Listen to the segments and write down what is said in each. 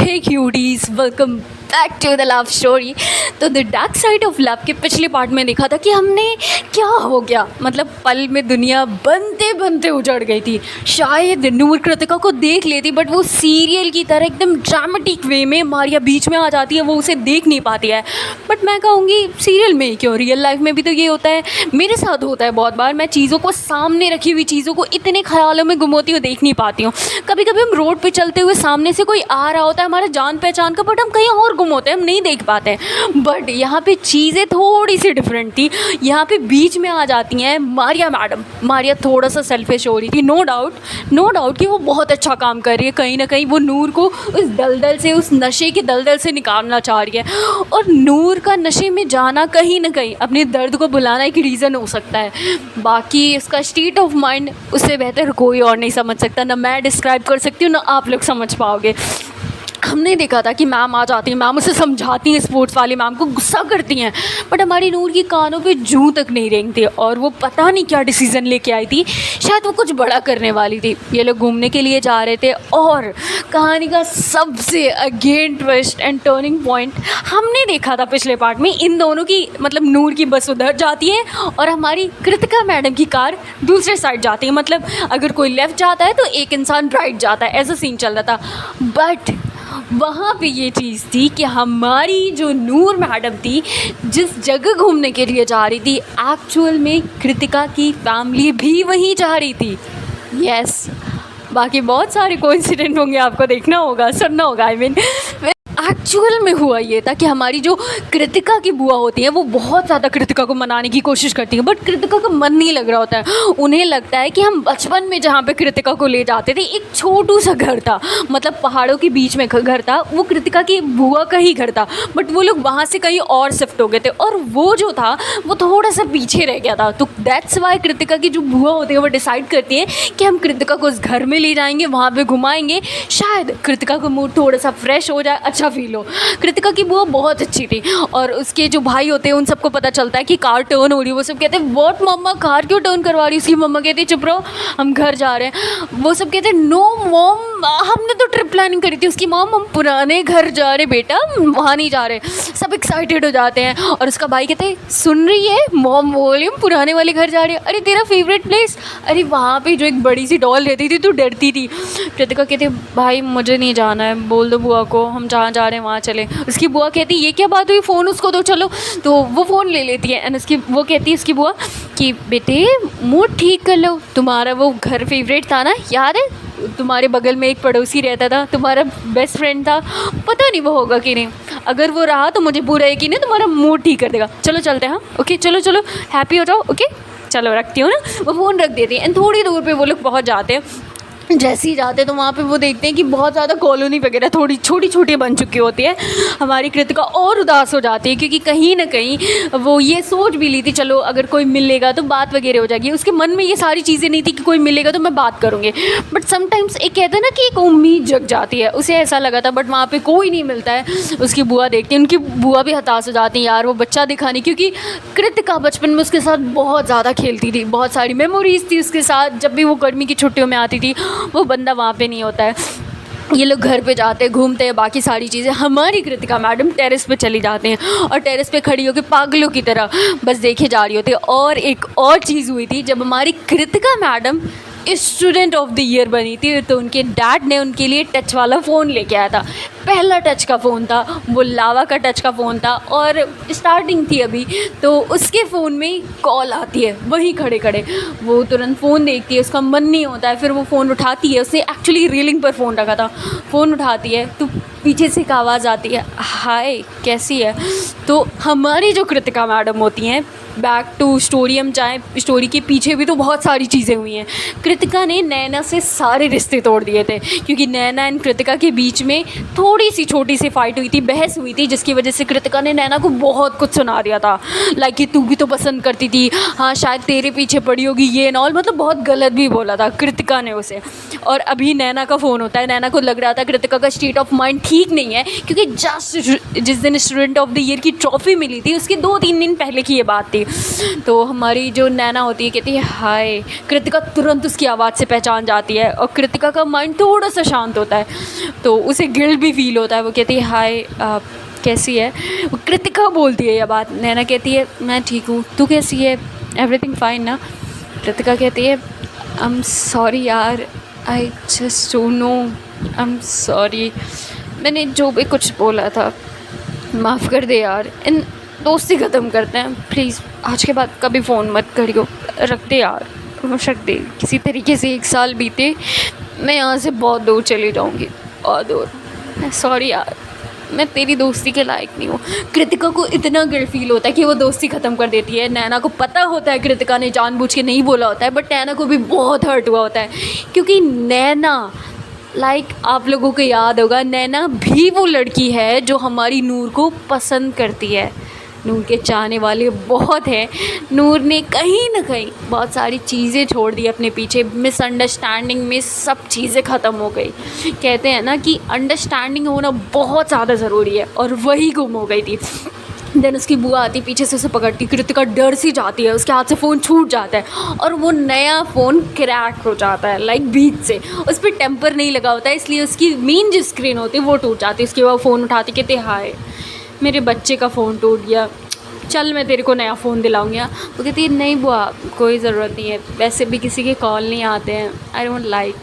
Hey cuties, welcome back to the love story. तो the dark side of love के पिछले part में देखा था कि हमने क्या हो गया, मतलब पल में दुनिया बनते बनते उजड़ गई थी। शायद नूर कृतिका को देख लेती, बट वो सीरियल की तरह एकदम ड्रामेटिक वे में मारिया बीच में आ जाती है, वो उसे देख नहीं पाती है। बट मैं कहूँगी सीरियल में ही क्यों, रियल लाइफ में भी तो ये होता है। मेरे साथ होता है बहुत बार, मैं चीज़ों को सामने रखी हुई चीज़ों को इतने ख्यालों में गुमोती हूँ, देख नहीं पाती हूँ। कभी कभी हम रोड पे चलते हुए सामने से कोई आ रहा होता है हमारा जान पहचान का, बट हम कहीं और गुम होते हैं, हम नहीं देख पाते हैं। बट यहाँ पे चीज़ें थोड़ी सी डिफरेंट थी। यहाँ पे बीच में आ जाती हैं मारिया मैडम। मारिया थोड़ा सा सेल्फिश हो रही थी, नो डाउट कि वो बहुत अच्छा काम कर रही है। कहीं ना कहीं वो नूर को उस दलदल से, उस नशे के दलदल से निकालना चाह रही है। और नूर का नशे में जाना कहीं ना कहीं अपने दर्द को भुलाना एक रीज़न हो सकता है। बाकी उसका स्टेट ऑफ माइंड उससे बेहतर कोई और नहीं समझ सकता। ना मैं डिस्क्राइब कर सकती हूँ, ना आप लोग समझ पाओगे। हमने देखा था कि मैम आ जाती हैं, मैम उसे समझाती हैं, स्पोर्ट्स वाली मैम को गुस्सा करती हैं, बट हमारी नूर की कानों पे जूं तक नहीं रेंगती। और वो पता नहीं क्या डिसीज़न लेके आई थी, शायद वो कुछ बड़ा करने वाली थी। ये लोग घूमने के लिए जा रहे थे, और कहानी का सबसे again twist and turning point हमने देखा था पिछले पार्ट में। इन दोनों की, मतलब नूर की बस उधर जाती है और हमारी कृतिका मैडम की कार दूसरे साइड जाती है। मतलब अगर कोई लेफ़्ट जाता है तो एक इंसान राइट जाता है, ऐसा सीन चल रहा था। बट वहाँ पे ये चीज़ थी कि हमारी जो नूर मैडम थी, जिस जगह घूमने के लिए जा रही थी, एक्चुअल में कृतिका की फैमिली भी वहीं जा रही थी। यस, बाकी बहुत सारे कोइंसिडेंट होंगे, आपको देखना होगा, सुनना होगा। आई मीन एक्चुअल में हुआ ये था कि हमारी जो कृतिका की बुआ होती है वो बहुत ज़्यादा कृतिका को मनाने की कोशिश करती है, बट कृतिका का मन नहीं लग रहा होता है। उन्हें लगता है कि हम बचपन में जहाँ पे कृतिका को ले जाते थे, एक छोटू सा घर था, मतलब पहाड़ों के बीच में घर था, वो कृतिका की बुआ का ही घर था। बट वो लोग वहाँ से कहीं और शिफ्ट हो गए थे, और वो जो था वो थोड़ा सा पीछे रह गया था। तो दैट्स वाई कृतिका की जो बुआ होती है वो डिसाइड करती है कि हम कृतिका को उस घर में ले जाएंगे, वहाँ पर घुमाएंगे, शायद कृतिका का मूड थोड़ा सा फ्रेश हो जाए, अच्छा फील हो। कृतिका की बुआ बहुत अच्छी थी, और उसके जो भाई होते हैं उन सबको पता चलता है कि कार टर्न हो रही है। वो सब कहते हैं व्हाट मम्मा, कार क्यों टर्न करवा रही है? उसकी मम्मा कहती है चुप रहो, हम घर जा रहे हैं। वो सब कहते हैं नो मॉम, हमने तो ट्रिप प्लानिंग करी थी। उसकी मॉम, हम पुराने घर जा रहे बेटा, वहाँ नहीं जा रहे। सब एक्साइटेड हो जाते हैं, और उसका भाई कहते हैं सुन रही है मॉम बोली हम पुराने वाले घर जा रहे हैं। अरे तेरा फेवरेट प्लेस, अरे वहाँ पे जो एक बड़ी सी डॉल रहती थी, तू डरती थी। कृतिका कहती भाई मुझे नहीं जाना है, बोल दो बुआ को हम जहाँ जा रहे हैं वहाँ चले। उसकी बुआ कहती ये क्या बात हुई, फ़ोन उसको दो चलो। तो वो फ़ोन ले लेती है, एंड उसकी वो कहती है उसकी बुआ कि बेटे मूड ठीक कर लो, तुम्हारा वो घर फेवरेट था ना, याद है? तुम्हारे बगल में एक पड़ोसी रहता था, तुम्हारा बेस्ट फ्रेंड था, पता नहीं वो होगा कि नहीं। अगर वो रहा तो मुझे पूरा यकीन है तुम्हारा मूड ठीक कर देगा। चलो चलते हैं, हाँ ओके, चलो हैप्पी हो जाओ, ओके चलो रखती हूँ ना। वो फ़ोन रख देती है, एंड थोड़ी दूर पे वो लोग पहुँच जाते हैं। जैसे ही जाते हैं तो वहाँ पे वो देखते हैं कि बहुत ज़्यादा कॉलोनी वगैरह थोड़ी छोटी छोटी बन चुकी होती है। हमारी कृतिका और उदास हो जाती है, क्योंकि कहीं ना कहीं वो ये सोच भी ली थी चलो अगर कोई मिलेगा तो बात वगैरह हो जाएगी। उसके मन में ये सारी चीज़ें नहीं थी कि कोई मिलेगा तो मैं बात करूँगी, बट समटाइम्स एक कहते हैं ना कि एक उम्मीद जग जाती है, उसे ऐसा लगा था। बट वहाँ पर कोई नहीं मिलता है। उसकी बुआ देखती है, उनकी बुआ भी हताश हो जाती है, यार वो बच्चा दिखाने, क्योंकि कृतिका बचपन में उसके साथ बहुत ज़्यादा खेलती थी, बहुत सारी मेमोरीज़ थी उसके साथ। जब भी वो गर्मी की छुट्टियों में आती थी वो बंदा वहाँ पे नहीं होता है। ये लोग घर पे जाते हैं, घूमते हैं, बाकी सारी चीज़ें। हमारी कृतिका मैडम टेरेस पे चली जाते हैं, और टेरेस पे खड़ी होकर पागलों की तरह बस देखे जा रही होती है। और एक और चीज़ हुई थी, जब हमारी Kritika madam student of the year बनी थी, तो उनके डैड ने उनके लिए टच वाला फ़ोन लेके आया था। पहला टच का फ़ोन था वो, लावा का टच का फ़ोन था, और स्टार्टिंग थी अभी। तो उसके फ़ोन में कॉल आती है, वहीं खड़े खड़े वो तुरंत फ़ोन देखती है, उसका मन नहीं होता है, फिर वो फ़ोन उठाती है। उसने एक्चुअली रीलिंग पर फ़ोन रखा था। फ़ोन उठाती है तो पीछे से एक आवाज़ आती है, हाय कैसी है? तो हमारी जो कृतिका मैडम होती हैं, बैक टू स्टोरी हम चाहें, स्टोरी के पीछे भी तो बहुत सारी चीज़ें हुई हैं। कृतिका ने नैना से सारे रिश्ते तोड़ दिए थे, क्योंकि नैना एंड कृतिका के बीच में थोड़ी सी छोटी सी फाइट हुई थी, बहस हुई थी, जिसकी वजह से कृतिका ने नैना को बहुत कुछ सुना दिया था। लाइक कि तू भी तो पसंद करती थी, हाँ शायद तेरे पीछे पड़ी होगी, ये एंड ऑल, मतलब बहुत गलत भी बोला था कृतिका ने उसे। और अभी नैना का फ़ोन होता है, नैना को लग रहा था कृतिका का स्टेट ऑफ माइंड ठीक नहीं है, क्योंकि जस्ट जिस दिन स्टूडेंट ऑफ द ईयर की ट्रॉफ़ी मिली थी उसके 2-3 दिन पहले की ये बात थी। तो हमारी जो नैना होती है कहती है हाय, कृतिका तुरंत उसकी आवाज़ से पहचान जाती है और कृतिका का माइंड थोड़ा सा शांत होता है तो उसे गिल्ट भी फील होता है। वो कहती है हाय कैसी है, वो कृतिका बोलती है यह बात। नैना कहती है मैं ठीक हूँ, तू कैसी है, एवरीथिंग फाइन ना। कृतिका कहती है आई एम सॉरी यार, I just don't know, I am sorry, मैंने जो भी कुछ बोला था माफ़ कर दे यार, इन दोस्ती ख़त्म करते हैं प्लीज़, आज के बाद कभी फ़ोन मत करियो, रख दे यार, रख दे। किसी तरीके से 1 साल बीते, मैं यहाँ से बहुत दूर चली जाऊँगी, बहुत दूर, सॉरी यार, मैं तेरी दोस्ती के लायक नहीं हूँ। कृतिका को इतना गिल्ट फील होता है कि वो दोस्ती ख़त्म कर देती है। नैना को पता होता है कृतिका ने जानबूझ के नहीं बोला होता है, बट नैना को भी बहुत हर्ट हुआ होता है क्योंकि नैना आप लोगों को याद होगा, नैना भी वो लड़की है जो हमारी नूर को पसंद करती है। नूर के चाहने वाले बहुत हैं। नूर ने कहीं ना कहीं बहुत सारी चीज़ें छोड़ दी अपने पीछे, मिसअंडरस्टैंडिंग में सब चीज़ें ख़त्म हो गई। कहते हैं ना कि अंडरस्टैंडिंग होना बहुत ज़्यादा ज़रूरी है, और वही गुम हो गई थी। देन उसकी बुआ आती, पीछे से उसे पकड़ती, कृतिका डर सी जाती है, उसके हाथ से फ़ोन छूट जाता है और वो नया फ़ोन क्रैक हो जाता है बीच से। उस पर टेम्पर नहीं लगा होता है, इसलिए उसकी मेन जो स्क्रीन होती है वो टूट जाती है। उसके बाद फ़ोन उठाती, कहते हाय मेरे बच्चे का फ़ोन टूट गया, चल मैं तेरे को नया फ़ोन दिलाऊंगी। वो कहती है नहीं बुआ कोई ज़रूरत नहीं है, वैसे भी किसी के कॉल नहीं आते हैं, आई डोंट लाइक।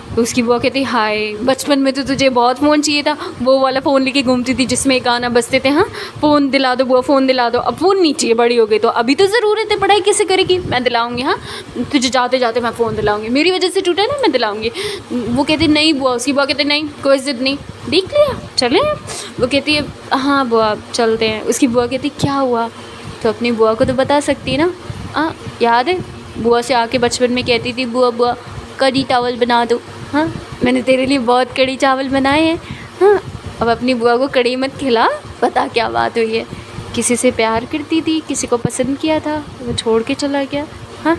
तो उसकी बुआ कहती हाय बचपन में तो तुझे बहुत फ़ोन चाहिए था, वो वाला फ़ोन लेके घूमती थी जिसमें गाना बजते थे, हाँ फ़ोन दिला दो बुआ, फ़ोन दिला दो। अब फ़ोन नहीं चाहिए, बड़ी हो गई तो अभी तो ज़रूरत है, पढ़ाई कैसे करेगी, मैं दिलाऊंगी, हाँ तुझे जाते जाते मैं फ़ोन दिलाऊंगी, मेरी वजह से टूटा ना, मैं दिलाऊंगी। वो कहती नहीं बुआ, उसकी बुआ कहती नहीं कोई ज़िद नहीं, देख लिया चले। वो कहती है हाँ बुआ चलते हैं। उसकी बुआ कहती क्या हुआ, तो अपनी बुआ को तो बता सकती है ना। हाँ याद है बुआ से आके बचपन में कहती थी बुआ बुआ कढ़ी चावल बना दो, हाँ मैंने तेरे लिए बहुत कढ़ी चावल बनाए हैं। हाँ अब अपनी बुआ को कढ़ी मत खिला, बता क्या बात हुई है, किसी से प्यार करती थी, किसी को पसंद किया था, वो छोड़ के चला गया। हाँ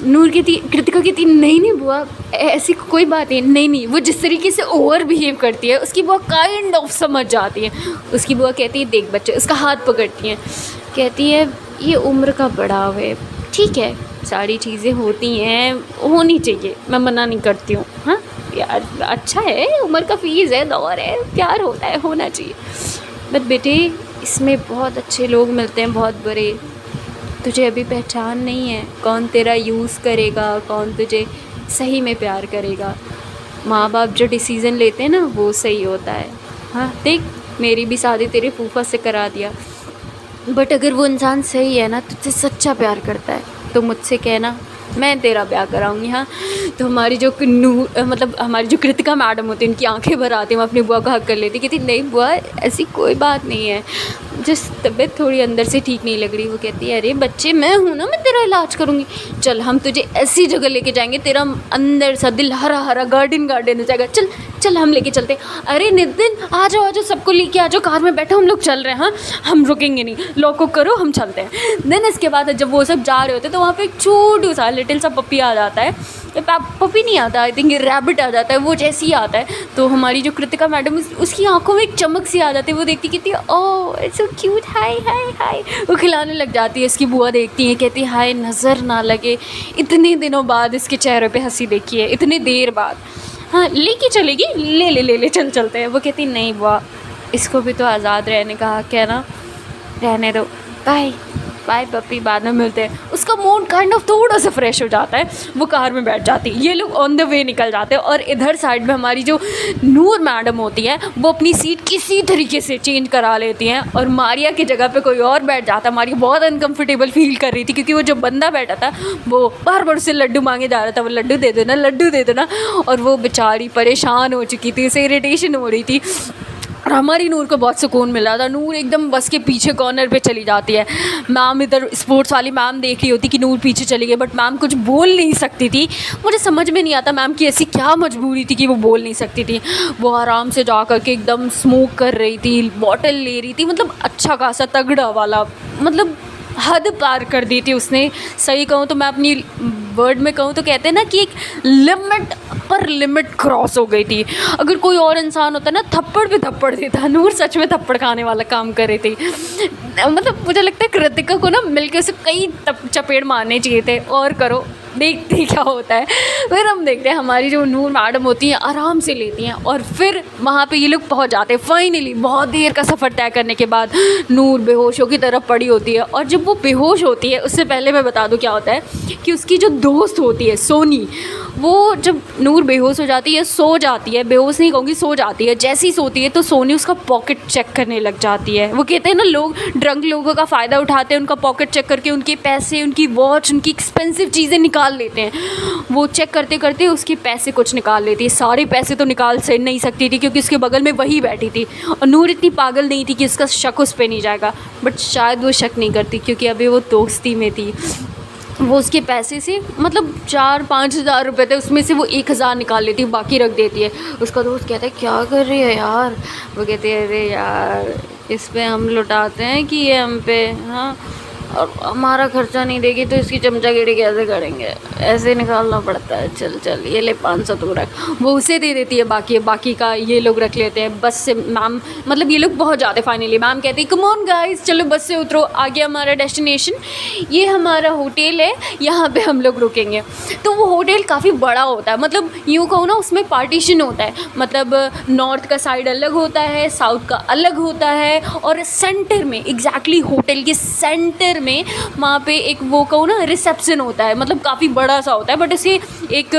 नूर की थी, कृतिका की थी नहीं बुआ ऐसी कोई बात नहीं, नहीं वो जिस तरीके से ओवर बिहेव करती है उसकी बुआ काइंड ऑफ समझ जाती है। उसकी बुआ कहती है देख बच्चे, उसका हाथ पकड़ती हैं, कहती है ये उम्र का बढ़ाव है, ठीक है सारी चीज़ें होती हैं, होनी चाहिए, मैं मना नहीं करती हूँ, हाँ यार अच्छा है, उम्र का फ़ीस है, दौर है, प्यार होता है, होना चाहिए, बट बेटे इसमें बहुत अच्छे लोग मिलते हैं, बहुत बुरे, तुझे अभी पहचान नहीं है, कौन तेरा यूज़ करेगा, कौन तुझे सही में प्यार करेगा। माँ बाप जो डिसीज़न लेते हैं ना वो सही होता है। हाँ देख मेरी भी शादी तेरे फूफा से करा दिया, बट अगर वो इंसान सही है ना, तुझसे सच्चा प्यार करता है, तो मुझसे कहना, मैं तेरा ब्याह कराऊंगी। हाँ तो हमारी जो हमारी जो कृतिका मैडम होती है उनकी आंखें भर आती हैं, मैं अपनी बुआ का हक कर लेती, कहती नहीं बुआ ऐसी कोई बात नहीं है, जिस तबीयत थोड़ी अंदर से ठीक नहीं लग रही। वो कहती है अरे बच्चे मैं हूँ ना, मैं तेरा इलाज करूँगी, चल हम तुझे ऐसी जगह लेके जाएंगे, तेरा अंदर सा दिल हरा हरा गार्डन हो जाएगा, चल चल हम लेके चलते। अरे नितिन आ जाओ सबको लेके आ जाओ, कार में बैठो, हम लोग चल रहे हैं, हाँ हम रुकेंगे नहीं, लॉक करो हम चलते हैं। देन इसके बाद जब वो सब जा रहे होते तो वहाँ पे एक छोटू सा लिटिल सा पपी आ जाता है, पपी नहीं आता, आई थिंक रैबिट आ जाता है, वो जैसे ही आता है तो हमारी जो कृतिका मैडम उसकी आंखों में एक चमक सी आ जाती है, वो देखती कहती है ओह इट्स सो क्यूट, हाय हाय हाय, वो खिलाने लग जाती है। इसकी बुआ देखती है, कहती है हाय नज़र ना लगे, इतने दिनों बाद इसके चेहरे पे हंसी देखी है, इतने देर बाद, हाँ लेके चलेगी, ले चलते हैं। वो कहती नहीं बुआ इसको भी तो आज़ाद रहने का हक है ना, रहने दो, बाय बाय पपी, बाद में मिलते हैं। उसका मूड काइंड ऑफ थोड़ा सा फ्रेश हो जाता है, वो कार में बैठ जाती है, ये लोग ऑन द वे निकल जाते हैं। और इधर साइड में हमारी जो नूर मैडम होती है वो अपनी सीट किसी तरीके से चेंज करा लेती हैं और मारिया की जगह पे कोई और बैठ जाता है। मारिया बहुत अनकम्फर्टेबल फील कर रही थी क्योंकि वो जो बंदा बैठा था वो बार बार उससे लड्डू मांगे जा रहा था, वो लड्डू दे देना, और वो बेचारी परेशान हो चुकी थी, उसे इरिटेशन हो रही थी। और हमारी नूर को बहुत सुकून मिल रहा था। नूर एकदम बस के पीछे कॉर्नर पे चली जाती है। मैम इधर स्पोर्ट्स वाली मैम देख रही होती कि नूर पीछे चली गई, बट मैम कुछ बोल नहीं सकती थी। मुझे समझ में नहीं आता मैम की ऐसी क्या मजबूरी थी कि वो बोल नहीं सकती थी। वो आराम से जा कर के एकदम स्मोक कर रही थी, बॉटल ले रही थी, मतलब अच्छा खासा तगड़ा वाला, मतलब हद पार कर दी थी उसने। सही कहूँ तो मैं अपनी वर्ड में कहूँ तो कहते हैं ना कि एक लिमिट पर लिमिट क्रॉस हो गई थी। अगर कोई और इंसान होता ना थप्पड़ पे थप्पड़ देता, नूर सच में थप्पड़ खाने वाला काम कर रही थी। मतलब मुझे लगता है कृतिका को ना मिलके उसे कई चपेट मारने चाहिए थे। और करो, देखते हैं क्या होता है। फिर हम देखते हैं हमारी जो नूर मैडम होती हैं आराम से लेती हैं और फिर वहाँ पे ये लोग पहुँच जाते हैं। फाइनली बहुत देर का सफ़र तय करने के बाद नूर बेहोशों की तरफ पड़ी होती है। और जब वो बेहोश होती है उससे पहले मैं बता दूँ क्या होता है कि उसकी जो दोस्त होती है सोनी, वो जब नूर बेहोश हो जाती है, सो जाती है, बेहोश नहीं कहूँगी, सो जाती है, जैसे ही सोती है तो सोनी उसका पॉकेट चेक करने लग जाती है। वो कहते हैं ना लोग ड्रंक लोगों का फ़ायदा उठाते हैं, उनका पॉकेट चेक करके उनके पैसे, उनकी वॉच, उनकी एक्सपेंसिव चीज़ें निकाल लेते हैं। वो चेक करते करते उसके पैसे कुछ निकाल लेती है। सारे पैसे तो निकाल से नहीं सकती थी क्योंकि उसके बगल में वही बैठी थी और नूर इतनी पागल नहीं थी कि उसका शक उस पर नहीं जाएगा। बट शायद वो शक नहीं करती क्योंकि अभी वो दोस्ती में थी। वो उसके पैसे से मतलब 4-5 हज़ार रुपये थे, उसमें से वो 1,000 निकाल लेती है, बाकी रख देती है। उसका दोस्त कहता है क्या कर रही है यार? वो कहती है अरे यार इस पे हम लुटाते हैं कि ये हम पे, हाँ, और हमारा खर्चा नहीं देगी तो इसकी चमचागिरी कैसे करेंगे, ऐसे निकालना पड़ता है। चल चल ये ले 500 तू रख। वो उसे दे देती है, बाकी का ये लोग रख लेते हैं। बस से मैम मतलब ये लोग पहुंच जाते फाइनली। मैम कहती है कम ऑन गाइस, चलो बस से उतरो, आ गया हमारा डेस्टिनेशन, ये हमारा होटल है, यहाँ पे हम लोग रुकेंगे। तो वो होटल काफ़ी बड़ा होता है, मतलब यूँ कहूँ ना उसमें पार्टीशन होता है, मतलब नॉर्थ का साइड अलग होता है, साउथ का अलग होता है और सेंटर में एग्जैक्टली होटल के सेंटर में वहाँ पे एक वो कहूँ ना रिसेप्शन होता है, मतलब काफ़ी बड़ा सा होता है। बट इसे एक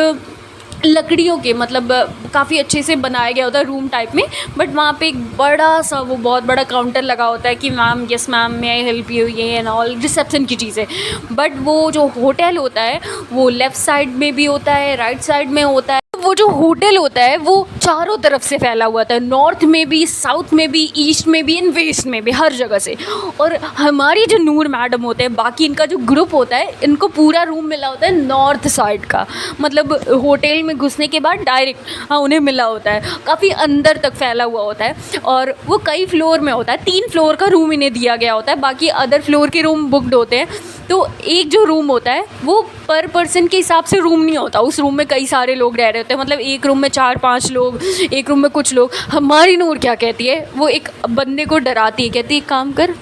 लकड़ियों के मतलब काफ़ी अच्छे से बनाया गया होता है रूम टाइप में। बट वहाँ पे एक बड़ा सा वो बहुत बड़ा काउंटर लगा होता है कि ma'am yes ma'am may I help you, ये एंड ऑल रिसेप्शन की चीज़ें। बट वो जो होटल होता है वो लेफ़्ट साइड में भी होता है, राइट साइड में होता है। वो जो होटल होता है वो चारों तरफ से फैला हुआ था, नॉर्थ में भी, साउथ में भी, ईस्ट में भी एंड वेस्ट में भी, हर जगह से। और हमारी जो नूर मैडम होते हैं, बाकी इनका जो ग्रुप होता है, इनको पूरा रूम मिला होता है नॉर्थ साइड का, मतलब होटल में घुसने के बाद डायरेक्ट हाँ उन्हें मिला होता है, काफ़ी अंदर तक फैला हुआ होता है। और वो कई फ्लोर में होता है, 3 फ्लोर का रूम इन्हें दिया गया होता है, बाकी अदर फ्लोर के रूम बुकड होते हैं। तो एक जो रूम होता है वो पर पर्सन के हिसाब से रूम नहीं होता, उस रूम में कई सारे लोग रह रहे होते हैं, मतलब एक रूम में 4-5 लोग, एक रूम में कुछ लोग। हमारी नूर क्या कहती है, वो एक बंदे को डराती है, कहती है काम कर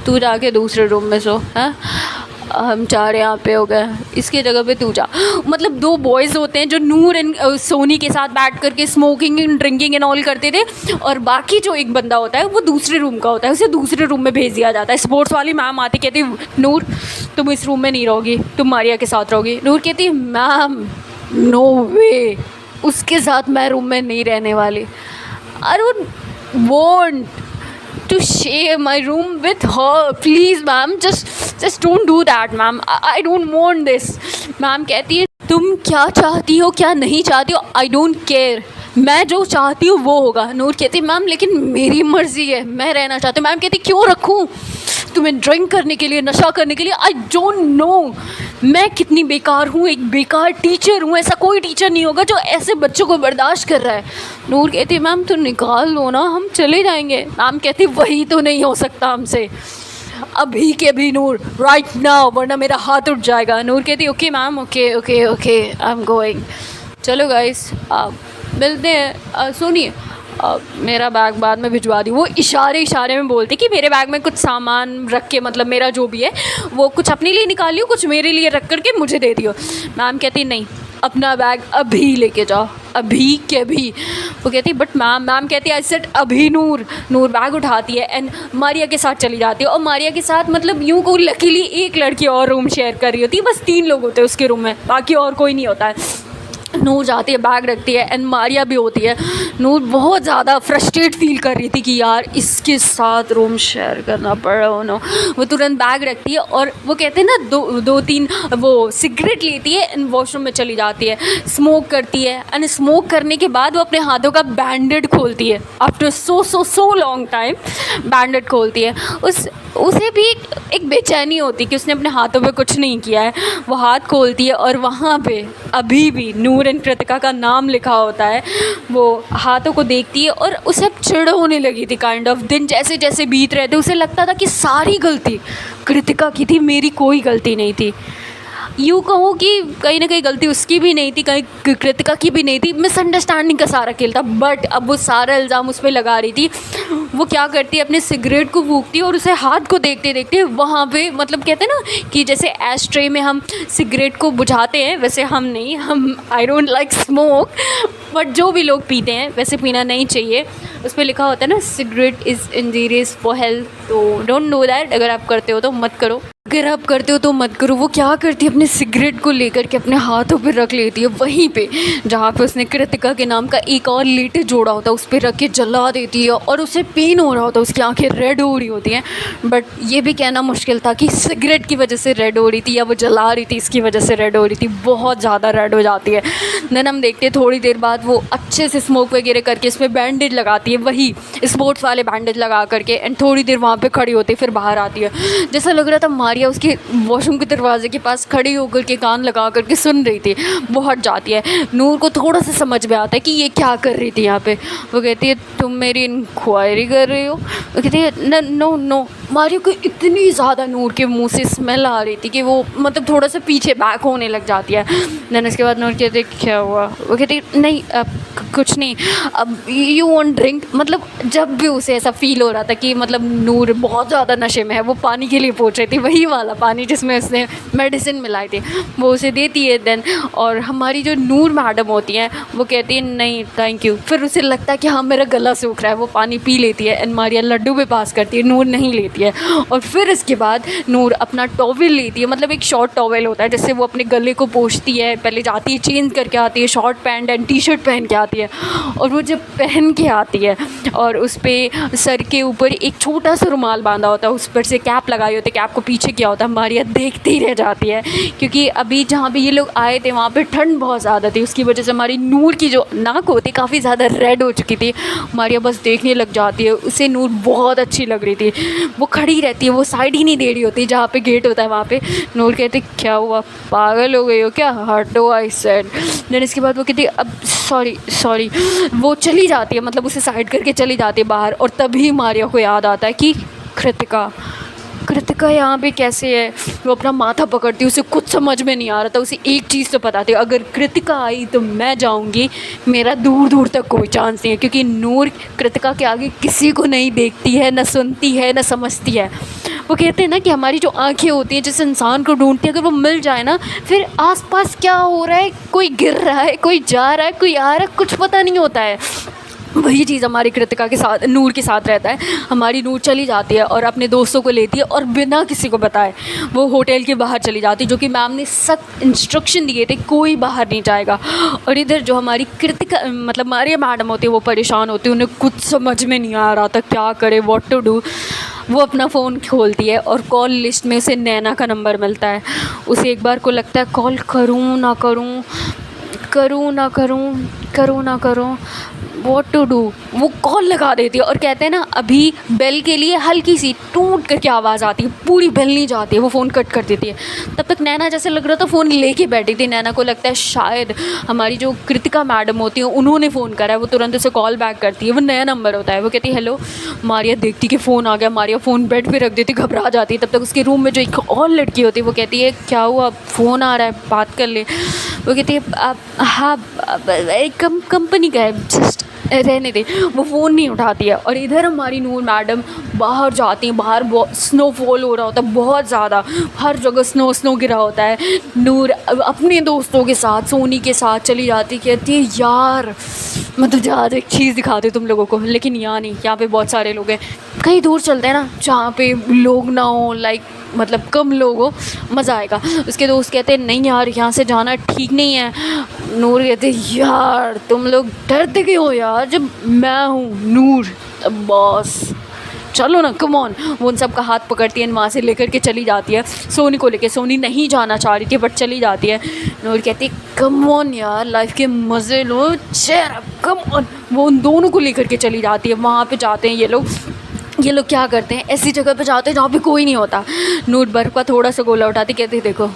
तू जाके दूसरे रूम में सो, हाँ हम 4 यहाँ पे हो गए, इसकी जगह पे तू जा। मतलब 2 बॉयज़ होते हैं जो नूर एंड सोनी के साथ बैठ करके smoking and drinking and all करते थे, और बाकी जो एक बंदा होता है वो दूसरे रूम का होता है, उसे दूसरे रूम में भेज दिया जाता है। स्पोर्ट्स वाली मैम आती, कहती नूर तुम इस रूम में नहीं रहोगी, तुम मारिया के साथ रहोगी। नूर कहती मैम नो वे, उसके साथ मैं रूम में नहीं रहने वाली। I don't want to share my room with her, please ma'am, just don't do that ma'am, I don't want this। Ma'am कहती है तुम क्या चाहती हो क्या नहीं चाहती हो, I don't care, मैं जो चाहती हूँ वो होगा। नूर कहती मैम लेकिन मेरी मर्ज़ी है, मैं रहना चाहती हूँ। मैम कहती क्यों रखूँ तुम्हें ड्रिंक करने के लिए, नशा करने के लिए? आई डोंट नो मैं कितनी बेकार हूँ, एक बेकार टीचर हूँ, ऐसा कोई टीचर नहीं होगा जो ऐसे बच्चों को बर्दाश्त कर रहा है। नूर कहती मैम तो निकाल दो ना, हम चले जाएंगे। मैम कहती वही तो नहीं हो सकता हमसे अभी के अभी नूर, राइट नाउ, वरना मेरा हाथ उठ जाएगा। नूर कहती okay ma'am, okay okay okay I am going. चलो गाइस मिलते हैं। सुनिए मेरा बैग बाद में भिजवा दी। वो इशारे में बोलती कि मेरे बैग में कुछ सामान रख के, मतलब मेरा जो भी है वो कुछ अपने लिए निकाल लियो, कुछ मेरे लिए रख करके मुझे दे दियो। मैम कहती नहीं अपना बैग अभी लेके जाओ, अभी के अभी। वो कहती बट मैम कहती आई सेड अभी। नूर बैग उठाती है एंड मारिया के साथ चली जाती है। और मारिया के साथ मतलब यूँ को लकीली एक लड़की और रूम शेयर कर रही होती है, बस 3 लोग होते हैं उसके रूम में, बाकी और कोई नहीं होता है। नूर जाती है, बैग रखती है एंड मारिया भी होती है। नूर बहुत ज़्यादा फ्रस्ट्रेट फील कर रही थी कि यार इसके साथ रूम शेयर करना पड़ रहा हो। वो तुरंत बैग रखती है और वो कहते हैं ना 2-3 वो सिगरेट लेती है एंड वॉशरूम में चली जाती है, स्मोक करती है एंड स्मोक करने के बाद वो अपने हाथों का बैंडेड खोलती है। आफ्टर सो लॉन्ग टाइम बैंडेड खोलती है। उसे भी एक बेचैनी होती कि उसने अपने हाथों पे कुछ नहीं किया है। वो हाथ खोलती है और वहाँ पे अभी भी नूर एंड कृतिका का नाम लिखा होता है। वो हाथों को देखती है और उसे चिढ़ होने लगी थी काइंड ऑफ। दिन जैसे जैसे बीत रहे थे उसे लगता था कि सारी गलती कृतिका की थी, मेरी कोई गलती नहीं थी। यूँ कहूँ कि कहीं ना कहीं गलती उसकी भी नहीं थी, कहीं कृतिका की भी नहीं थी, मिसअंडरस्टैंडिंग का सारा खेल था। बट अब वो सारा इल्ज़ाम उस पर लगा रही थी। वो क्या करती है, अपने सिगरेट को फूंकती है और उसे हाथ को देखते देखते वहाँ पे, मतलब कहते हैं ना कि जैसे एश ट्रे में हम सिगरेट को बुझाते हैं, वैसे हम नहीं, हम I don't like smoke, but जो भी लोग पीते हैं वैसे पीना नहीं चाहिए। उस पर लिखा होता है ना, cigarette is injurious for health, तो डोंट नो दैट। अगर आप करते हो तो मत करो, अगर आप करते हो तो मत करो। वो क्या करती है, अपने सिगरेट को लेकर के अपने हाथों पे रख लेती है, वहीं पे जहाँ पे उसने कृतिका के नाम का एक और लेटर जोड़ा होता है उस पर रख के जला देती है। और उसे पेन हो रहा होता है, उसकी आंखें रेड हो रही होती हैं। बट ये भी कहना मुश्किल था कि सिगरेट की वजह से रेड हो रही थी या वो जला रही थी इसकी वजह से रेड हो रही थी। बहुत ज़्यादा रेड हो जाती है। देन हम देखते हैं थोड़ी देर बाद वो अच्छे से स्मोक वगैरह करके इसमें बैंडेज लगाती है, वही स्पोर्ट्स वाले बैंडेज लगा करके, एंड थोड़ी देर वहाँ पे खड़ी होती है, फिर बाहर आती है। जैसा लग रहा था मारिया उसके वॉशरूम के दरवाजे के पास खड़ी होकर के कान लगा करके सुन रही थी। बहुत जाती है। नूर को थोड़ा सा समझ में आता है कि ये क्या कर रही थी यहाँ पे। वो कहती है, तुम मेरी इंक्वायरी कर रही हो? वो कहती है, नो नो। मारिया को इतनी ज़्यादा नूर के मुंह से स्मेल आ रही थी कि वो मतलब थोड़ा सा पीछे बैक होने लग जाती है। देन उसके बाद नूर कहती है, क्या हुआ? वो कहती है, नहीं कुछ नहीं, अब यू वांट ड्रिंक। मतलब जब भी उसे ऐसा फील हो रहा था कि मतलब नूर बहुत ज़्यादा नशे में है, वो पानी के लिए पूछ रही थी, वही वाला पानी जिसमें उसने मेडिसिन मिलाई थी, वो उसे देती है। देन और हमारी जो नूर मैडम होती हैं वो कहती है, नहीं थैंक यू। फिर उसे लगता है कि हाँ मेरा गला सूख रहा है, वो पानी पी लेती है। एंड मारिया लड्डू भी पास करती है, नूर नहीं लेती है। और फिर इसके बाद नूर अपना टॉवेल लेती है, मतलब एक शॉर्ट टॉवेल होता है जिससे वो अपने गले को पोंछती है। पहले जाती है चेंज करके आती है, short pant and T shirt पहन के आती है। और वो जब पहन के आती है और उस पर सर के ऊपर एक छोटा सा रुमाल बांधा होता है, उस पर से कैप लगाई होती है, कैप को पीछे किया होता है। मारिया देखती ही रह जाती है, क्योंकि अभी जहाँ पे ये लोग आए थे वहाँ पे ठंड बहुत ज़्यादा थी, उसकी वजह से हमारी नूर की जो नाक होती काफ़ी ज़्यादा रेड हो चुकी थी। मारिया बस देखने लग जाती है, उसे नूर बहुत अच्छी लग रही थी। वो खड़ी रहती है, वो साइड ही नहीं दे रही होती जहाँ पे गेट होता है वहाँ पे। नूर कहती, क्या हुआ, पागल हो गई हो क्या? हटो आई सेड। देन इसके बाद वो कहती, अब सॉरी। वो चली जाती है, मतलब उसे साइड करके चली जाती है बाहर। और तभी मारिया को याद आता है कि कृतिका यहाँ पे कैसे है। वो अपना माथा पकड़ती है, उसे कुछ समझ में नहीं आ रहा था। उसे एक चीज़ तो पता थी, अगर कृतिका आई तो मैं जाऊँगी, मेरा दूर दूर तक कोई चांस नहीं है, क्योंकि नूर कृतिका के आगे किसी को नहीं देखती है, न सुनती है, न समझती है। वो कहते हैं ना कि हमारी जो आंखें होती हैं जिस इंसान को ढूंढती है, अगर वो मिल जाए ना, फिर आसपास क्या हो रहा है, कोई गिर रहा है, कोई जा रहा है, कोई आ रहा है, कुछ पता नहीं होता है। वही चीज़ हमारी कृतिका के साथ, नूर के साथ रहता है। हमारी नूर चली जाती है और अपने दोस्तों को लेती है और बिना किसी को बताए वो होटल के बाहर चली जाती है, जो कि मैम ने सख्त इंस्ट्रक्शन दिए थे, कोई बाहर नहीं जाएगा। और इधर जो हमारी कृतिका मतलब मारिया मैडम होती है, वो परेशान होती है, उन्हें कुछ समझ में नहीं आ रहा था क्या करे, व्हाट टू डू। वो अपना फ़ोन खोलती है और कॉल लिस्ट में उसे नैना का नंबर मिलता है। उसे एक बार को लगता है, कॉल करूँ ना करूँ, व्हाट टू डू। वो कॉल लगा देती है और कहते हैं ना, अभी बेल के लिए हल्की सी टूट करके आवाज़ आती है, पूरी बेल नहीं जाती है, वो फ़ोन कट कर देती है। तब तक नैना जैसे लग रहा था फ़ोन लेके बैठी थी। नैना को लगता है शायद हमारी जो कृतिका मैडम होती है उन्होंने फ़ोन करा है। वो तुरंत उसे कॉल बैक करती है, वो नया नंबर होता है। वो कहती है, हेलो। मारिया देखती कि फ़ोन आ गया, मारिया फ़ोन बेड पर रख देती, घबरा जाती है। तब तक उसके रूम में जो एक और लड़की होती है वो कहती है, क्या हुआ, फ़ोन आ रहा है, बात कर ले। वो कहती है, आप हाँ कंपनी का है, जस्ट रहने दे। वो फ़ोन नहीं उठाती है। और इधर हमारी नूर मैडम बाहर जाती हैं, बाहर स्नोफॉल हो रहा होता है बहुत ज़्यादा, हर जगह स्नो गिरा होता है। नूर अपने दोस्तों के साथ, सोनी के साथ चली जाती, कहती है, यार मतलब ज़्यादा एक चीज़ दिखाते तुम लोगों को, लेकिन यहाँ नहीं, यहाँ पे बहुत सारे लोग हैं, कहीं दूर चलते हैं ना जहाँ पे लोग ना हो, लाइक मतलब कम लोग हो, मज़ा आएगा। उसके दोस्त कहते हैं, नहीं यार यहाँ से जाना ठीक नहीं है। नूर कहते हैं, यार तुम लोग डरते क्यों हो यार, जब मैं हूँ नूर बॉस, चलो ना, कम ऑन। वो उन सब का हाथ पकड़ती है, वहाँ से लेकर के चली जाती है सोनी को लेके। सोनी नहीं जाना चाह रही थी बट चली जाती है। नूर कहती है, कम ऑन यार, लाइफ के मज़े लो, चेयर अप, कम ऑन। वो उन दोनों को लेकर के चली जाती है। वहाँ पे जाते हैं ये लोग क्या करते हैं, ऐसी जगह पे जाते हैं जहाँ पे कोई नहीं होता। नूर बर्फ़ का थोड़ा सा गोला उठाती, कहती, देखो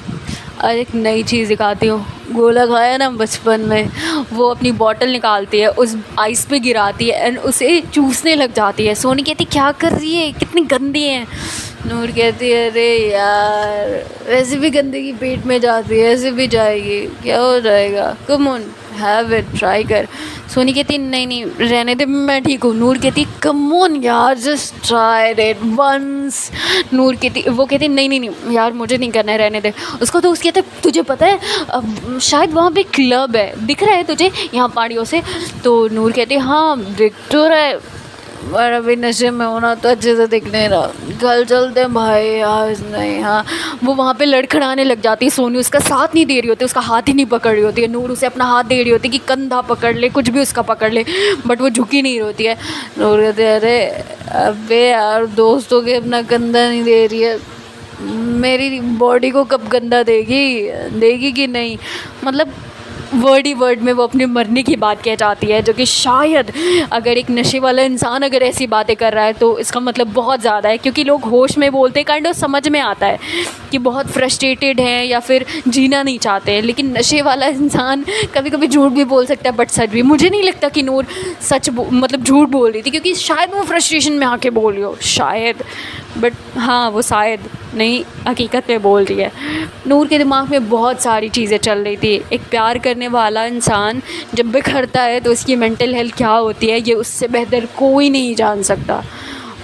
अरे एक नई चीज़ दिखाती हूँ, गोला खाया ना बचपन में। वो अपनी बॉटल निकालती है, उस आइस पे गिराती है एंड उसे चूसने लग जाती है। सोनी कहती, क्या कर रही है, कितनी गंदी है। नूर कहती है अरे यार वैसे भी गंदगी पेट में जाती है, ऐसे भी जाएगी, क्या हो जाएगा, come on have it, try कर। सोनी कहती नहीं नहीं रहने दे, मैं ठीक हूँ। नूर कहती कम ऑन यार जस्ट ट्राई इट वंस। नूर कहती, वो कहती नहीं नहीं नहीं यार मुझे नहीं करना है, रहने दे उसको। तो उसके कहते तुझे पता है शायद वहाँ पे क्लब है, दिख रहा है तुझे यहाँ पहाड़ियों से? तो नूर कहती हाँ दिख तो रहा है, पर अभी नशे में होना तो अच्छे से दिख नहीं रहा, कल चलते हैं भाई आज नहीं। हाँ वो वहाँ पे लड़खड़ाने लग जाती है, सोनी उसका साथ नहीं दे रही होती, उसका हाथ ही नहीं पकड़ रही होती है। नूर उसे अपना हाथ दे रही होती है कि कंधा पकड़ ले, कुछ भी उसका पकड़ ले, बट वो झुकी नहीं होती है। नूर कहते अरे अबे यार दोस्तों के अपना कंधा नहीं दे रही है, मेरी बॉडी को कब गंदा देगी कि नहीं। मतलब वर्ड ही वर्ड में वो अपने मरने की बात कह जाती है, जो कि शायद अगर एक नशे वाला इंसान अगर ऐसी बातें कर रहा है तो इसका मतलब बहुत ज़्यादा है, क्योंकि लोग होश में बोलते काइंड ऑफ समझ में आता है कि बहुत फ्रस्ट्रेटेड हैं या फिर जीना नहीं चाहते हैं। लेकिन नशे वाला इंसान कभी कभी झूठ भी बोल सकता है, बट सच भी। मुझे नहीं लगता कि नूर मतलब झूठ बोल रही थी, क्योंकि शायद वो फ्रस्ट्रेशन में आके बोल रही हो शायद, बट हाँ वो शायद नहीं हकीकत में बोल रही है। नूर के दिमाग में बहुत सारी चीज़ें चल रही थी। एक प्यार करने वाला इंसान जब बिखरता है तो उसकी मेंटल हेल्थ क्या होती है ये उससे बेहतर कोई नहीं जान सकता,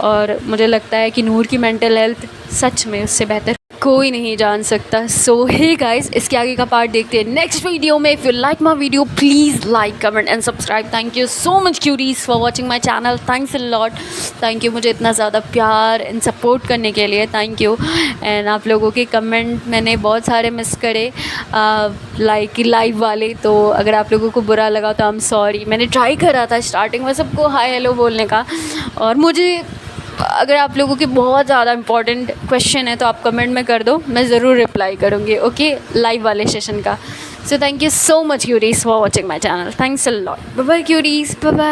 और मुझे लगता है कि नूर की मेंटल हेल्थ सच में उससे बेहतर कोई नहीं जान सकता। सो हे गाइस, इसके आगे का पार्ट देखते हैं नेक्स्ट वीडियो में। If you like my video please like comment and subscribe. Thank you so much cuties for watching my channel, thanks a lot. Thank you मुझे इतना ज़्यादा प्यार एंड सपोर्ट करने के लिए, थैंक यू। एंड आप लोगों के कमेंट मैंने बहुत सारे मिस करे लाइक लाइव वाले, तो अगर आप लोगों को बुरा लगा तो आई एम सॉरी। मैंने ट्राई करा था स्टार्टिंग में सबको हाय हेलो बोलने का, और मुझे अगर आप लोगों के बहुत ज़्यादा इंपॉर्टेंट क्वेश्चन है तो आप कमेंट में कर दो, मैं ज़रूर रिप्लाई करूँगी ओके लाइव वाले सेशन का। So thank you so much cuties for watching my channel, thanks a lot, bye bye cuties, bye bye.